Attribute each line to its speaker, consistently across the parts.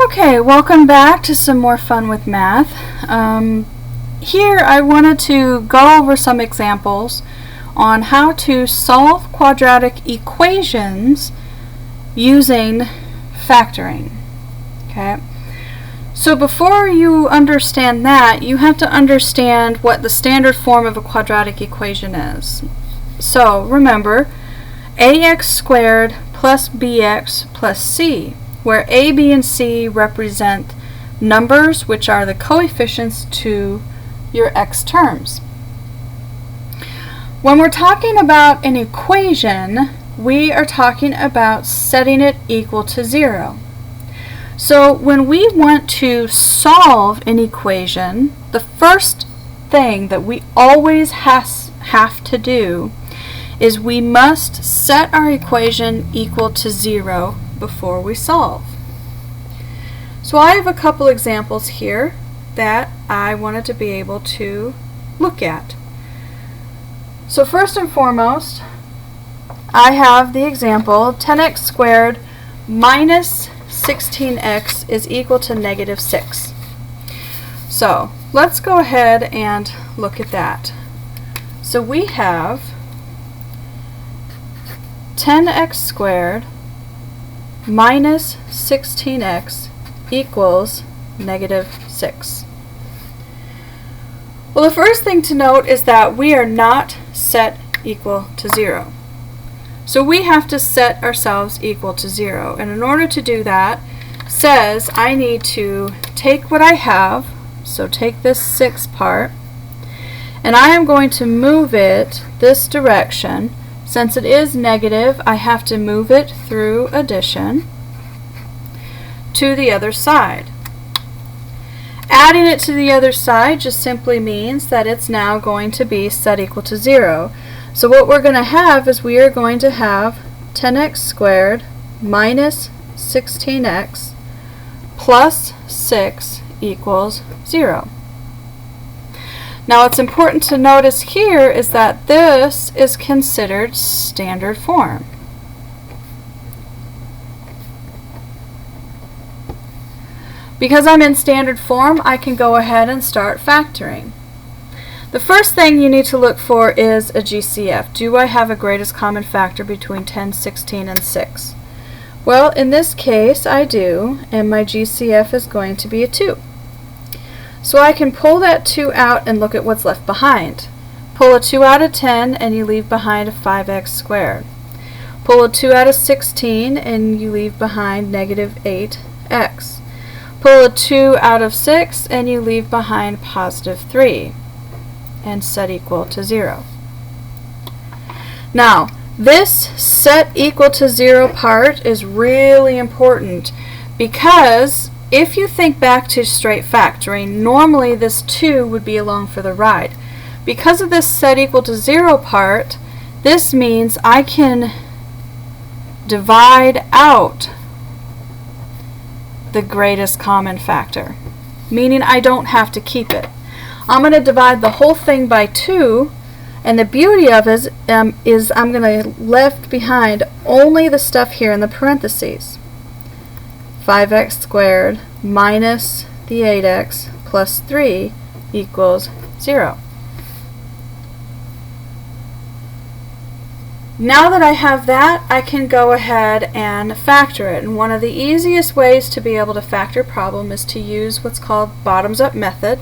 Speaker 1: Okay, welcome back to some more fun with math. Here I wanted to go over some examples on how to solve quadratic equations using factoring. Okay, so before you understand that, you have to understand what the standard form of a quadratic equation is. So remember, ax squared plus bx plus c, where a, b, and c represent numbers which are the coefficients to your x terms. When we're talking about an equation, we are talking about setting it equal to 0. So when we want to solve an equation, the first thing that we always have to do is we must set our equation equal to 0 before we solve. So I have a couple examples here that I wanted to be able to look at. So first and foremost, I have the example 10x squared minus 16x is equal to negative 6. So let's go ahead and look at that. So we have 10x squared minus 16x equals negative 6. Well, the first thing to note is that we are not set equal to 0. So we have to set ourselves equal to 0. And in order to do that, says I need to take what I have, so take this 6 part, and I am going to move it this direction. Since it is negative, I have to move it through addition to the other side. Adding it to the other side just simply means that it's now going to be set equal to 0. So what we're going to have is we are going to have 10x squared minus 16x plus 6 equals 0. Now what's important to notice here is that this is considered standard form. Because I'm in standard form, I can go ahead and start factoring. The first thing you need to look for is a GCF. Do I have a greatest common factor between 10, 16, and 6? Well, in this case, I do, and my GCF is going to be a 2. So I can pull that 2 out and look at what's left behind. Pull a 2 out of 10 and you leave behind a 5x squared. Pull a 2 out of 16 and you leave behind negative 8x. Pull a 2 out of 6 and you leave behind positive 3 and set equal to 0. Now, this set equal to 0 part is really important because if you think back to straight factoring, normally this 2 would be along for the ride. Because of this set equal to 0 part, this means I can divide out the greatest common factor, meaning I don't have to keep it. I'm going to divide the whole thing by 2, and the beauty of it is I'm going to left behind only the stuff here in the parentheses. 5x squared minus the 8x plus 3 equals 0. Now that I have that, I can go ahead and factor it. And one of the easiest ways to be able to factor a problem is to use what's called bottoms-up method.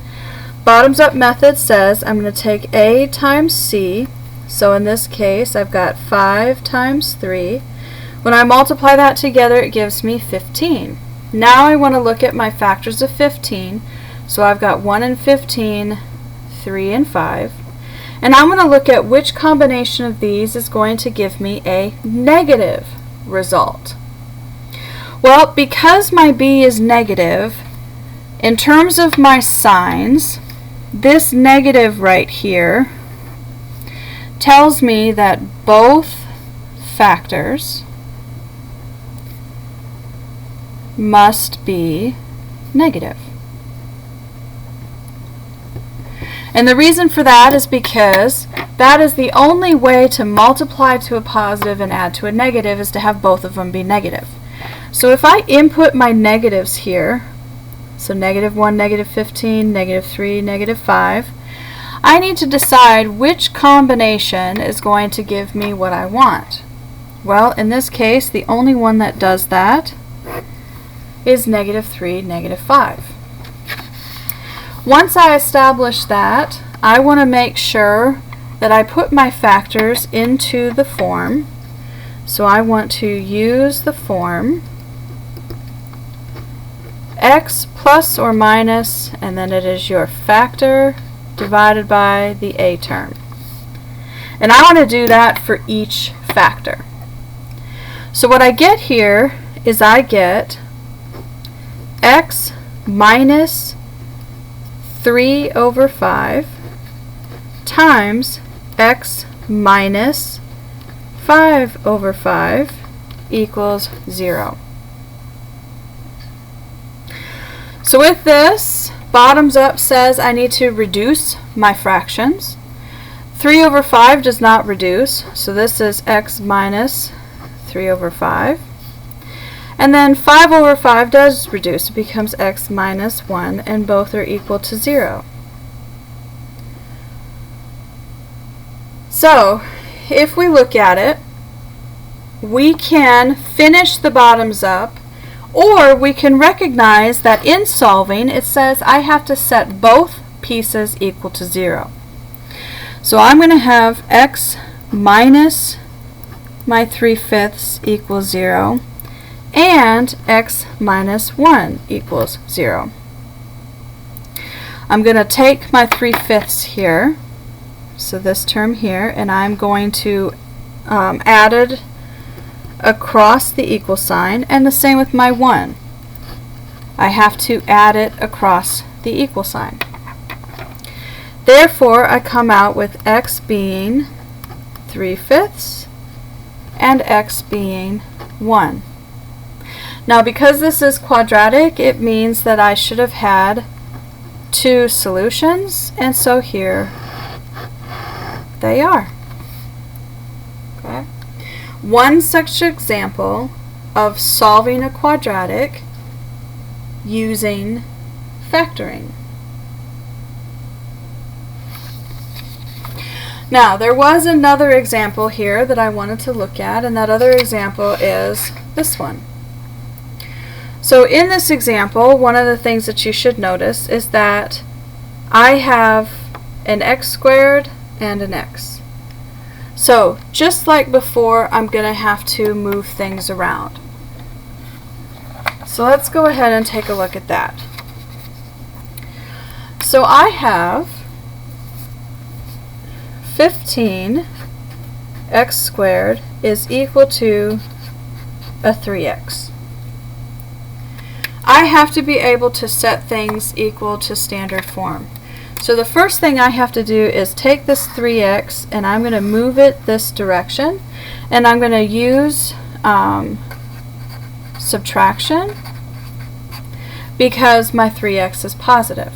Speaker 1: Bottoms-up method says I'm going to take a times c. So in this case, I've got 5 times 3. When I multiply that together, it gives me 15. Now I want to look at my factors of 15. So I've got 1 and 15, 3 and 5. And I'm going to look at which combination of these is going to give me a negative result. Well, because my b is negative, in terms of my signs, this negative right here tells me that both factors must be negative. And the reason for that is because that is the only way to multiply to a positive and add to a negative is to have both of them be negative. So if I input my negatives here, so -1, -15, -3, -5, I need to decide which combination is going to give me what I want. Well, in this case, the only one that does that is -3, -5. Once I establish that, I want to make sure that I put my factors into the form. So I want to use the form x plus or minus, and then it is your factor divided by the a term. And I want to do that for each factor. So what I get here is I get x minus 3/5 times x minus 5/5 equals 0. So with this, bottoms up says I need to reduce my fractions. 3/5 does not reduce, so this is x minus 3/5. And then 5/5 does reduce, it becomes x minus 1, and both are equal to 0. So, if we look at it, we can finish the bottoms up, or we can recognize that in solving it says I have to set both pieces equal to 0. So I'm going to have x minus my 3/5 equals 0 and x minus 1 equals 0. I'm going to take my 3/5 here, so this term here, and I'm going to add it across the equal sign, and the same with my 1. I have to add it across the equal sign. Therefore, I come out with x being 3/5 and x being 1. Now, because this is quadratic, it means that I should have had 2 solutions, and so here they are. Okay. One such example of solving a quadratic using factoring. Now, there was another example here that I wanted to look at, and that other example is this one. So in this example, one of the things that you should notice is that I have an x squared and an x. So just like before, I'm going to have to move things around. So let's go ahead and take a look at that. So I have 15 x squared is equal to a 3x. I have to be able to set things equal to standard form. So the first thing I have to do is take this 3x and I'm going to move it this direction, and I'm going to use subtraction because my 3x is positive,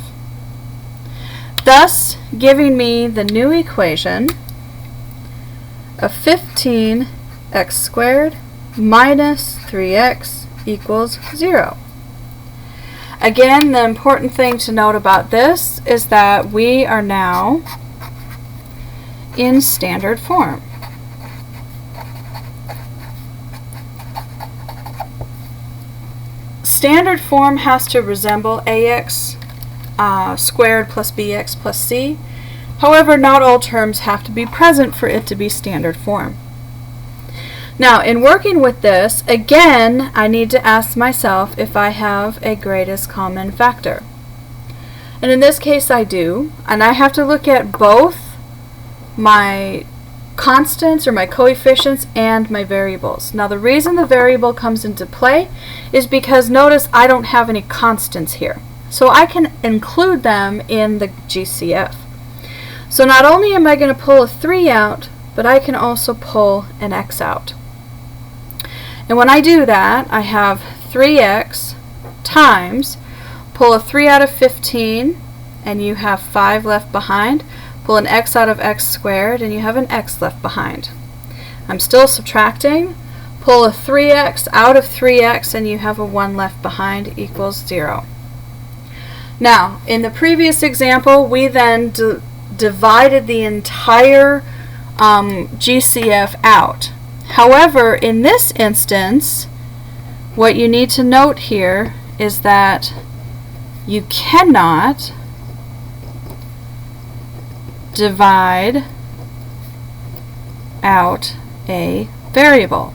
Speaker 1: thus giving me the new equation of 15x squared minus 3x equals 0. Again, the important thing to note about this is that we are now in standard form. Standard form has to resemble ax squared plus bx plus c. However, not all terms have to be present for it to be standard form. Now, in working with this, again, I need to ask myself if I have a greatest common factor. And in this case, I do. And I have to look at both my constants or my coefficients and my variables. Now, the reason the variable comes into play is because notice I don't have any constants here. So I can include them in the GCF. So not only am I going to pull a 3 out, but I can also pull an x out. And when I do that, I have 3x times, pull a 3 out of 15, and you have 5 left behind. Pull an x out of x squared, and you have an x left behind. I'm still subtracting. Pull a 3x out of 3x and you have a 1 left behind equals 0. Now, in the previous example, we then divided the entire GCF out. However, in this instance, what you need to note here is that you cannot divide out a variable.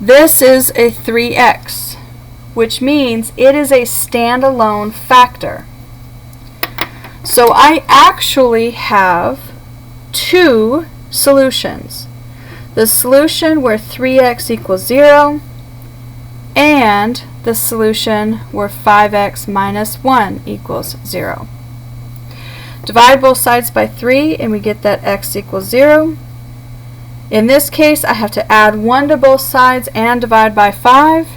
Speaker 1: This is a 3x, which means it is a standalone factor. So I actually have two solutions. The solution where 3x equals 0 and the solution where 5x minus 1 equals 0. Divide both sides by 3 and we get that x equals 0. In this case, I have to add 1 to both sides and divide by 5,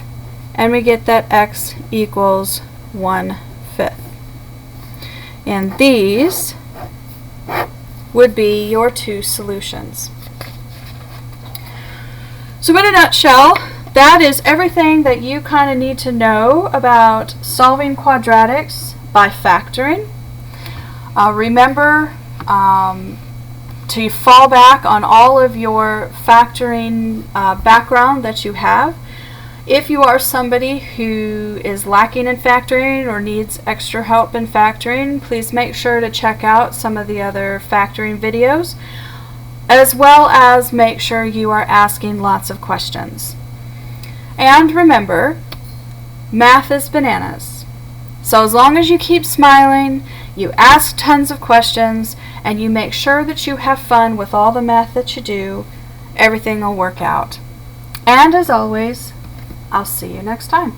Speaker 1: and we get that x equals 1/5. And these would be your two solutions. So in a nutshell, that is everything that you kind of need to know about solving quadratics by factoring. Remember to fall back on all of your factoring background that you have. If you are somebody who is lacking in factoring or needs extra help in factoring, please make sure to check out some of the other factoring videos, as well as make sure you are asking lots of questions. And remember, math is bananas. So as long as you keep smiling, you ask tons of questions, and you make sure that you have fun with all the math that you do, everything will work out. And as always, I'll see you next time.